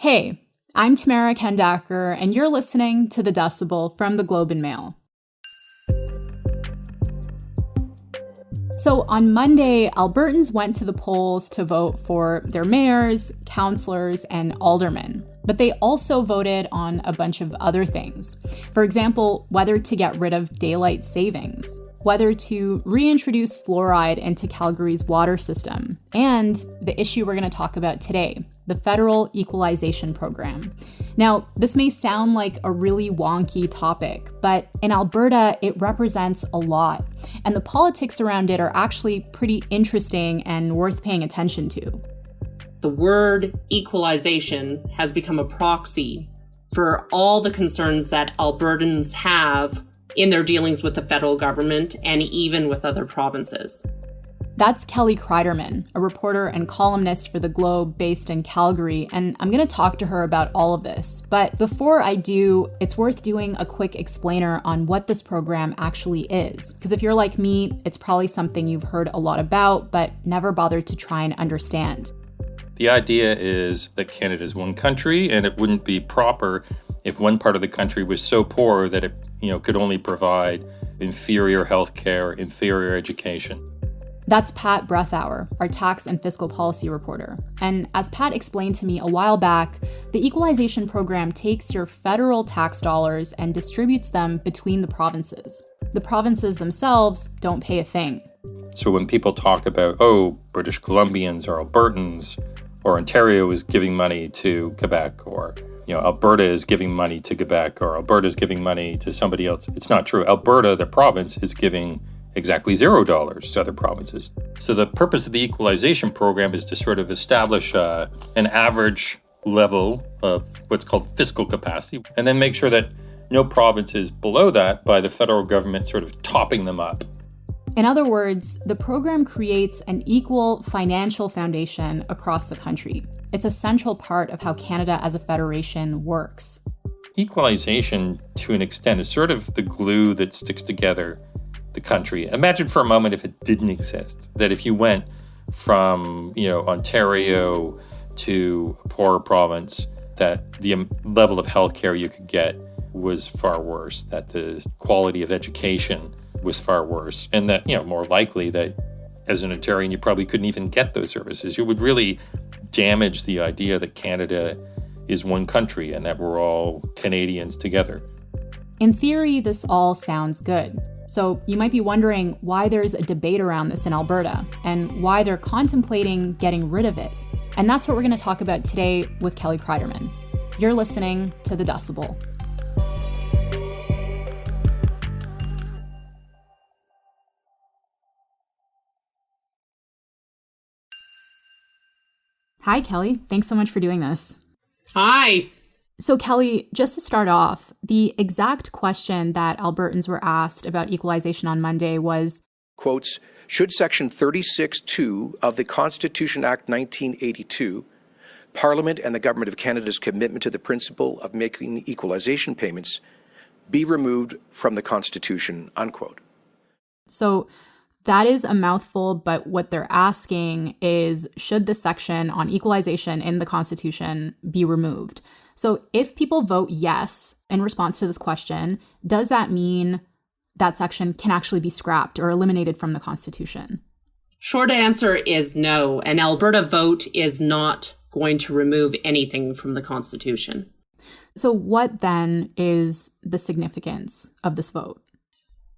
Hey, I'm Tamara Kendacker, and you're listening to the Decibel from the Globe and Mail. So on Monday, Albertans went to the polls to vote for their mayors, councillors, and aldermen. But they also voted on a bunch of other things. For example, whether to get rid of daylight savings, whether to reintroduce fluoride into Calgary's water system, and the issue we're going to talk about today, the federal Equalization program. Now, this may sound like a really wonky topic, but in Alberta, it represents a lot, and the politics around it are actually pretty interesting and worth paying attention to. The word equalization has become a proxy for all the concerns that Albertans have in their dealings with the federal government and even with other provinces. That's Kelly Cryderman, a reporter and columnist for The Globe based in Calgary, and I'm going to talk to her about all of this. But before I do, it's worth doing a quick explainer on what this program actually is. Because if you're like me, it's probably something you've heard a lot about, but never bothered to try and understand. The idea is that Canada is one country, and it wouldn't be proper if one part of the country was so poor that it, could only provide inferior healthcare, inferior education. That's Pat Breathauer, our tax and fiscal policy reporter. And as Pat explained to me a while back, the Equalization program takes your federal tax dollars and distributes them between the provinces. The provinces themselves don't pay a thing. So when people talk about, British Columbians or Albertans, or Ontario is giving money to Quebec, or Alberta is giving money to Quebec, or Alberta is giving money to somebody else, it's not true. Alberta, the province, is giving exactly $0 to other provinces. So the purpose of the Equalization program is to sort of establish an average level of what's called fiscal capacity, and then make sure that no province is below that by the federal government sort of topping them up. In other words, the program creates an equal financial foundation across the country. It's a central part of how Canada as a federation works. Equalization, to an extent, is sort of the glue that sticks together the country. Imagine for a moment if it didn't exist, that if you went from, Ontario to a poorer province, that the level of healthcare you could get was far worse, that the quality of education was far worse, and that, more likely that as an Ontarian, you probably couldn't even get those services. You would really damage the idea that Canada is one country and that we're all Canadians together. In theory, this all sounds good. So you might be wondering why there's a debate around this in Alberta and why they're contemplating getting rid of it. And that's what we're going to talk about today with Kelly Cryderman. You're listening to The Decibel. Hi, Kelly. Thanks so much for doing this. Hi. So, Kelly, just to start off, the exact question that Albertans were asked about equalization on Monday was, quotes, should Section 36(2) of the Constitution Act 1982, Parliament and the Government of Canada's commitment to the principle of making equalization payments, be removed from the Constitution, unquote. So that is a mouthful, but what they're asking is, should the section on equalization in the Constitution be removed? So if people vote yes in response to this question, does that mean that section can actually be scrapped or eliminated from the Constitution? Short answer is no. An Alberta vote is not going to remove anything from the Constitution. So what then is the significance of this vote?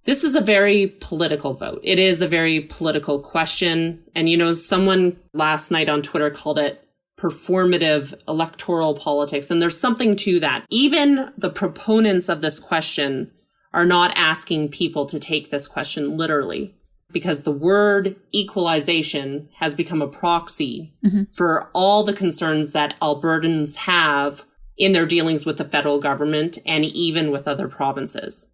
This is a very political vote. It is a very political question. And, someone last night on Twitter called it performative electoral politics. And there's something to that. Even the proponents of this question are not asking people to take this question literally, because the word equalization has become a proxy for all the concerns that Albertans have in their dealings with the federal government and even with other provinces.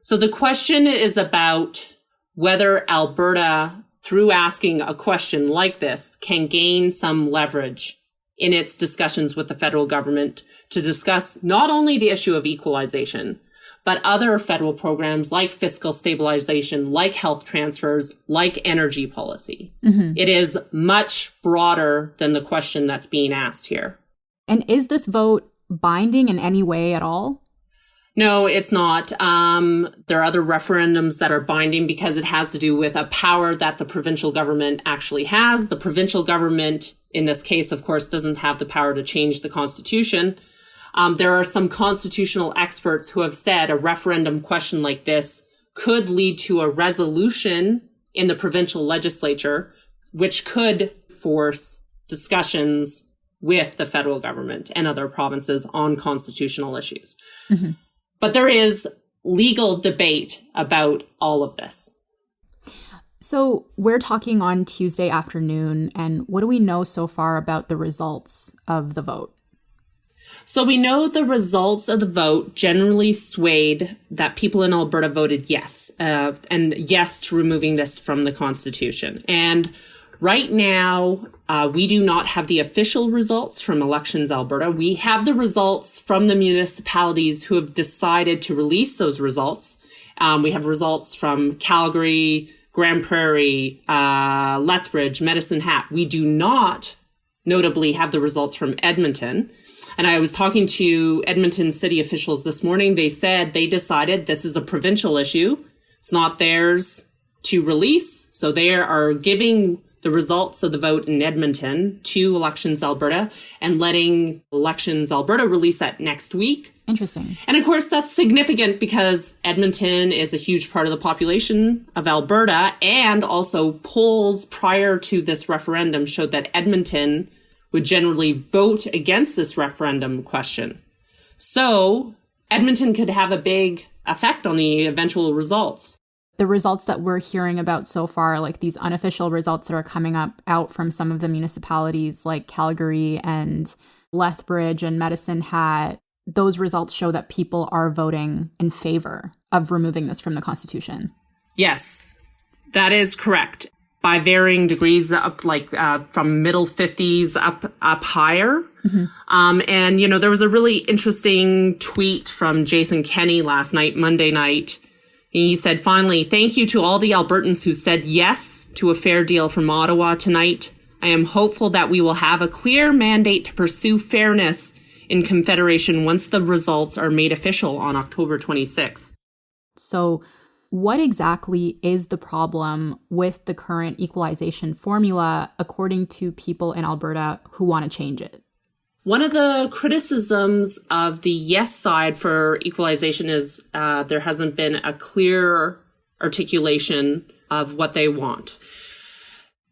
So the question is about whether Alberta, through asking a question like this, can gain some leverage in its discussions with the federal government to discuss not only the issue of equalization, but other federal programs like fiscal stabilization, like health transfers, like energy policy. It is much broader than the question that's being asked here. And is this vote binding in any way at all? No, it's not. There are other referendums that are binding because it has to do with a power that the provincial government actually has. The provincial government, in this case, of course, doesn't have the power to change the Constitution. There are some constitutional experts who have said a referendum question like this could lead to a resolution in the provincial legislature, which could force discussions with the federal government and other provinces on constitutional issues. Mm-hmm. But there is legal debate about all of this. So we're talking on Tuesday afternoon, and what do we know so far about the results of the vote? So we know the results of the vote generally swayed that people in Alberta voted yes, and yes to removing this from the Constitution. And right now, we do not have the official results from Elections Alberta. We have the results from the municipalities who have decided to release those results. We have results from Calgary, Grand Prairie, Lethbridge, Medicine Hat. We do not, notably, have the results from Edmonton. And I was talking to Edmonton city officials this morning. They said they decided this is a provincial issue. It's not theirs to release. So they are giving the results of the vote in Edmonton to Elections Alberta and letting Elections Alberta release that next week. Interesting. And of course, that's significant because Edmonton is a huge part of the population of Alberta, and also polls prior to this referendum showed that Edmonton would generally vote against this referendum question. So Edmonton could have a big effect on the eventual results. The results that we're hearing about so far, like these unofficial results that are coming out from some of the municipalities like Calgary and Lethbridge and Medicine Hat, those results show that people are voting in favor of removing this from the Constitution. Yes, that is correct. By varying degrees, up from middle 50s up higher. Mm-hmm. And, there was a really interesting tweet from Jason Kenney last night, Monday night. He said, finally, thank you to all the Albertans who said yes to a fair deal from Ottawa tonight. I am hopeful that we will have a clear mandate to pursue fairness in Confederation once the results are made official on October 26th. So what exactly is the problem with the current equalization formula, according to people in Alberta who want to change it? One of the criticisms of the yes side for equalization is there hasn't been a clear articulation of what they want.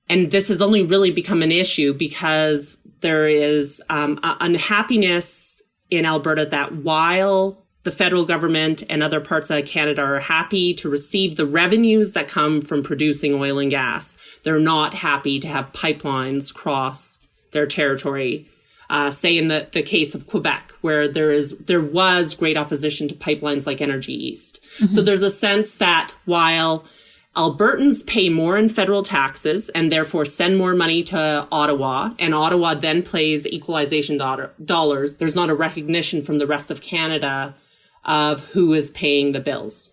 And this has only really become an issue because there is unhappiness in Alberta that while the federal government and other parts of Canada are happy to receive the revenues that come from producing oil and gas, they're not happy to have pipelines cross their territory. Say in the case of Quebec, where there was great opposition to pipelines like Energy East. Mm-hmm. So there's a sense that while Albertans pay more in federal taxes and therefore send more money to Ottawa, and Ottawa then pays equalization dollars, there's not a recognition from the rest of Canada of who is paying the bills.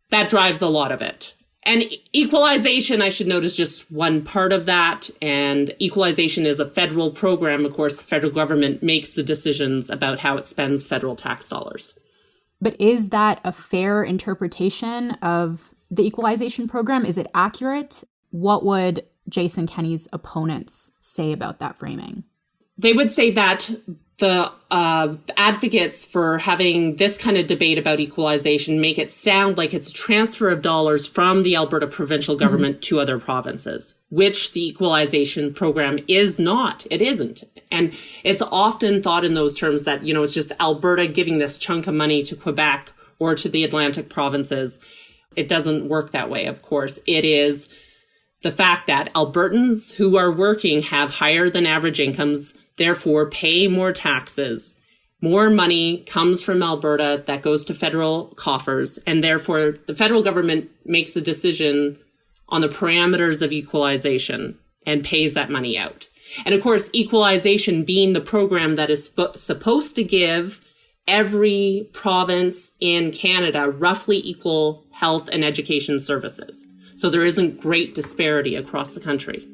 That drives a lot of it. And equalization, I should note, is just one part of that. And equalization is a federal program. Of course, the federal government makes the decisions about how it spends federal tax dollars. But is that a fair interpretation of the equalization program? Is it accurate? What would Jason Kenney's opponents say about that framing? They would say that the advocates for having this kind of debate about equalization make it sound like it's a transfer of dollars from the Alberta provincial government mm-hmm. to other provinces, which the equalization program is not. It isn't. And it's often thought in those terms that, it's just Alberta giving this chunk of money to Quebec or to the Atlantic provinces. It doesn't work that way, of course. It is the fact that Albertans who are working have higher than average incomes, therefore pay more taxes. More money comes from Alberta that goes to federal coffers, and therefore the federal government makes a decision on the parameters of equalization and pays that money out. And of course, equalization being the program that is supposed to give every province in Canada roughly equal health and education services. So there isn't great disparity across the country.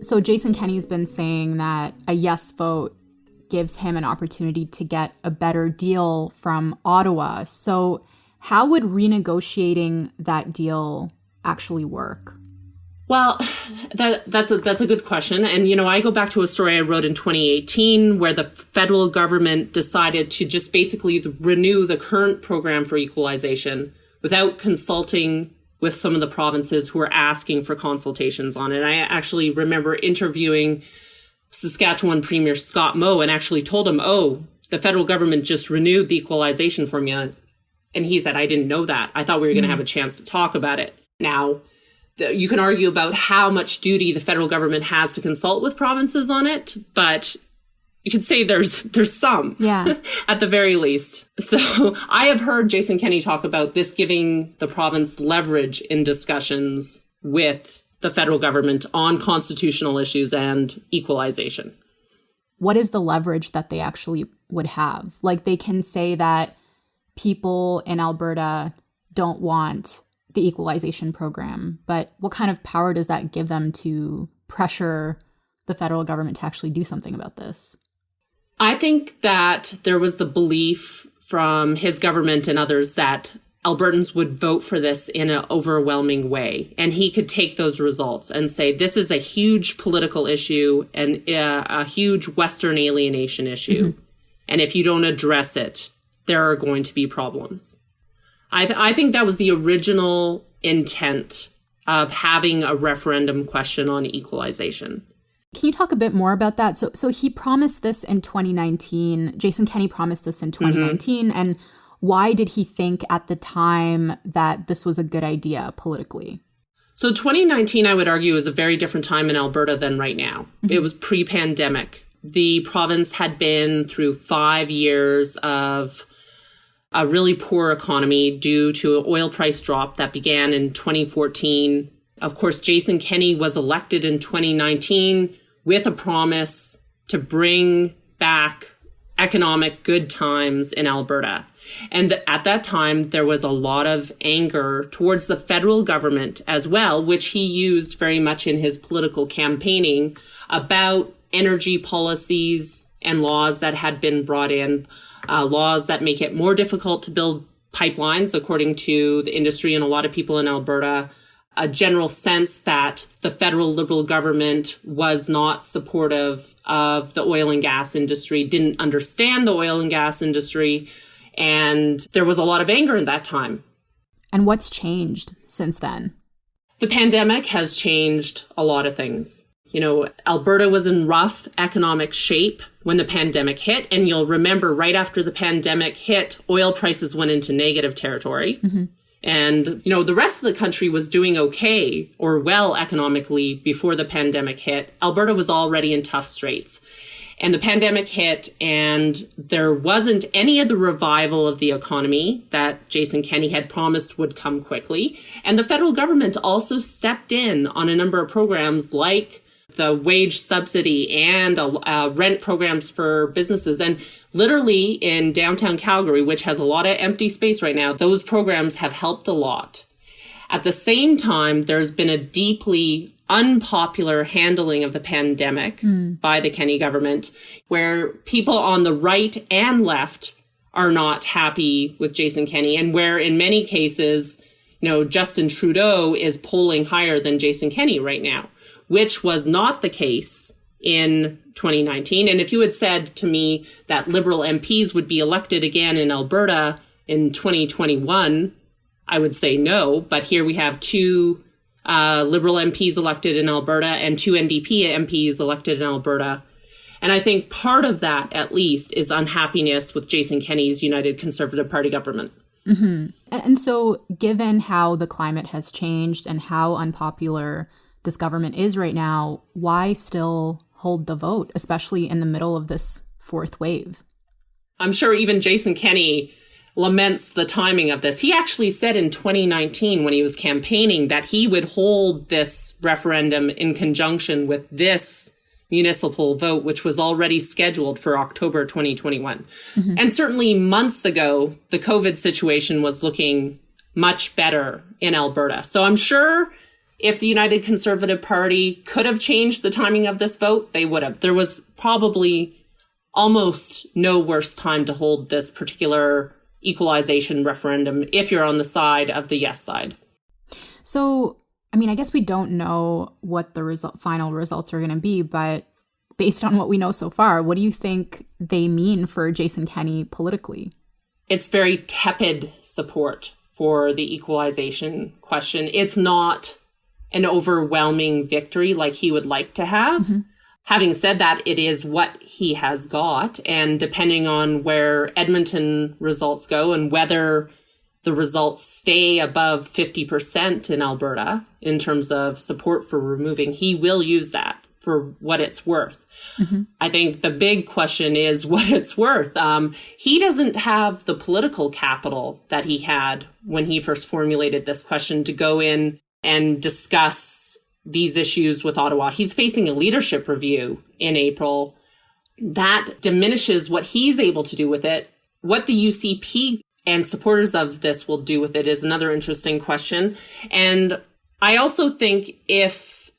So Jason Kenney's been saying that a yes vote gives him an opportunity to get a better deal from Ottawa. So how would renegotiating that deal actually work? Well, that's a good question. And, you know, I go back to a story I wrote in 2018 where the federal government decided to just basically renew the current program for equalization without consulting with some of the provinces who were asking for consultations on it. I actually remember interviewing Saskatchewan Premier Scott Moe and actually told him, oh, the federal government just renewed the equalization formula. And he said, I didn't know that. I thought we were going to have a chance to talk about it. Now, you can argue about how much duty the federal government has to consult with provinces on it, but you could say there's some, at the very least. So I have heard Jason Kenney talk about this giving the province leverage in discussions with the federal government on constitutional issues and equalization. What is the leverage that they actually would have? Like, they can say that people in Alberta don't want the equalization program, but what kind of power does that give them to pressure the federal government to actually do something about this? I think that there was the belief from his government and others that Albertans would vote for this in an overwhelming way. And he could take those results and say, this is a huge political issue and a huge Western alienation issue. Mm-hmm. And if you don't address it, there are going to be problems. I think that was the original intent of having a referendum question on equalization. Can you talk a bit more about that? So he promised this in 2019. Jason Kenney promised this in 2019. Mm-hmm. And why did he think at the time that this was a good idea politically? So 2019, I would argue, is a very different time in Alberta than right now. Mm-hmm. It was pre-pandemic. The province had been through 5 years of a really poor economy due to an oil price drop that began in 2014. Of course, Jason Kenney was elected in 2019 with a promise to bring back economic good times in Alberta. And at that time, there was a lot of anger towards the federal government as well, which he used very much in his political campaigning about energy policies and laws that had been brought in, laws that make it more difficult to build pipelines, according to the industry and a lot of people in Alberta, a general sense that the federal Liberal government was not supportive of the oil and gas industry, didn't understand the oil and gas industry, and there was a lot of anger at that time. And what's changed since then? The pandemic has changed a lot of things. You know, Alberta was in rough economic shape when the pandemic hit. And you'll remember right after the pandemic hit, oil prices went into negative territory. Mm-hmm. And, you know, the rest of the country was doing okay or well economically before the pandemic hit. Alberta was already in tough straits. And the pandemic hit, and there wasn't any of the revival of the economy that Jason Kenney had promised would come quickly. And the federal government also stepped in on a number of programs like the wage subsidy and rent programs for businesses. And literally in downtown Calgary, which has a lot of empty space right now, those programs have helped a lot. At the same time, there's been a deeply unpopular handling of the pandemic by the Kenney government, where people on the right and left are not happy with Jason Kenney, and where in many cases, you know, Justin Trudeau is polling higher than Jason Kenney right now, which was not the case in 2019. And if you had said to me that Liberal MPs would be elected again in Alberta in 2021, I would say no. But here we have two Liberal MPs elected in Alberta and two NDP MPs elected in Alberta. And I think part of that, at least, is unhappiness with Jason Kenney's United Conservative Party government. Mm-hmm. And so given how the climate has changed and how unpopular this government is right now, why still hold the vote, especially in the middle of this fourth wave? I'm sure even Jason Kenney laments the timing of this. He actually said in 2019 when he was campaigning that he would hold this referendum in conjunction with this municipal vote, which was already scheduled for October 2021. Mm-hmm. And certainly months ago, the COVID situation was looking much better in Alberta. So I'm sure If the United Conservative Party could have changed the timing of this vote, they would have. There was probably almost no worse time to hold this particular equalization referendum if you're on the side of the yes side. So, I mean, I guess we don't know what the final results are going to be, but based on what we know so far, what do you think they mean for Jason Kenney politically? It's very tepid support for the equalization question. It's not an overwhelming victory like he would like to have. Mm-hmm. Having said that, it is what he has got. And depending on where Edmonton results go and whether the results stay above 50% in Alberta in terms of support for removing, he will use that for what it's worth. Mm-hmm. I think the big question is what it's worth. He doesn't have the political capital that he had when he first formulated this question to go in and discuss these issues with Ottawa. He's facing a leadership review in April. That diminishes what he's able to do with it. What the UCP and supporters of this will do with it is another interesting question. And I also think if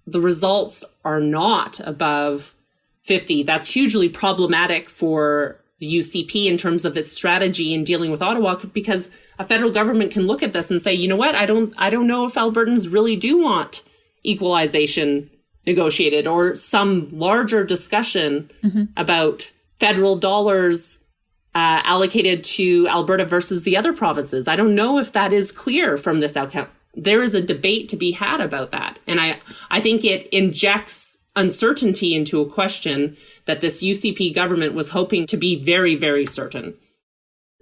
the results are not above 50, that's hugely problematic for the UCP in terms of its strategy in dealing with Ottawa, because a federal government can look at this and say, you know what, I don't know if Albertans really do want equalization negotiated or some larger discussion about federal dollars allocated to Alberta versus the other provinces. I don't know if that is clear from this outcome. There is a debate to be had about that. And I think it injects uncertainty into a question that this UCP government was hoping to be very, very certain.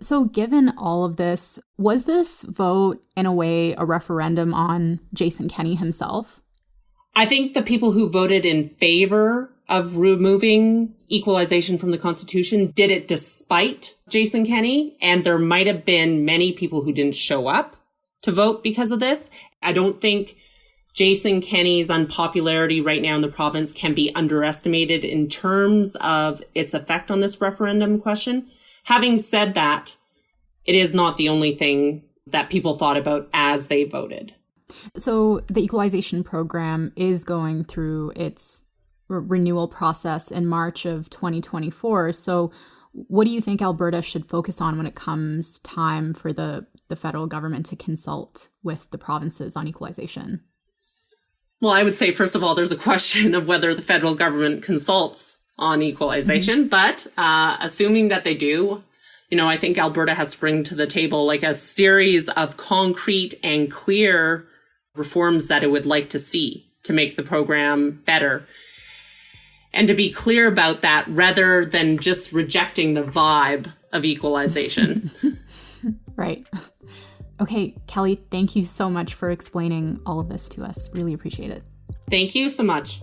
So given all of this, was this vote in a way a referendum on Jason Kenney himself? I think the people who voted in favor of removing equalization from the Constitution did it despite Jason Kenney, and there might have been many people who didn't show up to vote because of this. I don't think Jason Kenney's unpopularity right now in the province can be underestimated in terms of its effect on this referendum question. Having said that, it is not the only thing that people thought about as they voted. So the equalization program is going through its renewal process in March of 2024. So what do you think Alberta should focus on when it comes time for the federal government to consult with the provinces on equalization? Well, I would say, first of all, there's a question of whether the federal government consults on equalization. But assuming that they do, I think Alberta has to bring to the table like a series of concrete and clear reforms that it would like to see to make the program better. And to be clear about that rather than just rejecting the vibe of equalization. Right. Okay, Kelly, thank you so much for explaining all of this to us. Really appreciate it. Thank you so much.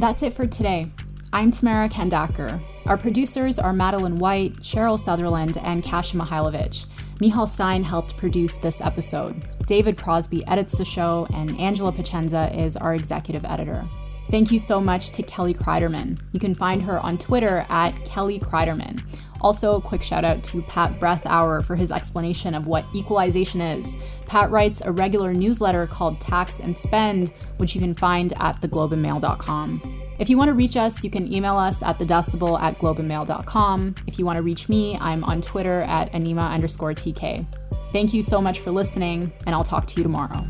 That's it for today. I'm Tamara Kendacker. Our producers are Madeline White, Cheryl Sutherland, and Kasia Mihailovich. Michal Stein helped produce this episode. David Crosby edits the show, and Angela Pacenza is our executive editor. Thank you so much to Kelly Cryderman. You can find her on Twitter at Kelly Cryderman. Also, a quick shout out to Pat Breathauer for his explanation of what equalization is. Pat writes a regular newsletter called Tax and Spend, which you can find at theglobeandmail.com. If you want to reach us, you can email us at thedecibel@globeandmail.com. If you want to reach me, I'm on Twitter at Anima_TK. Thank you so much for listening, and I'll talk to you tomorrow.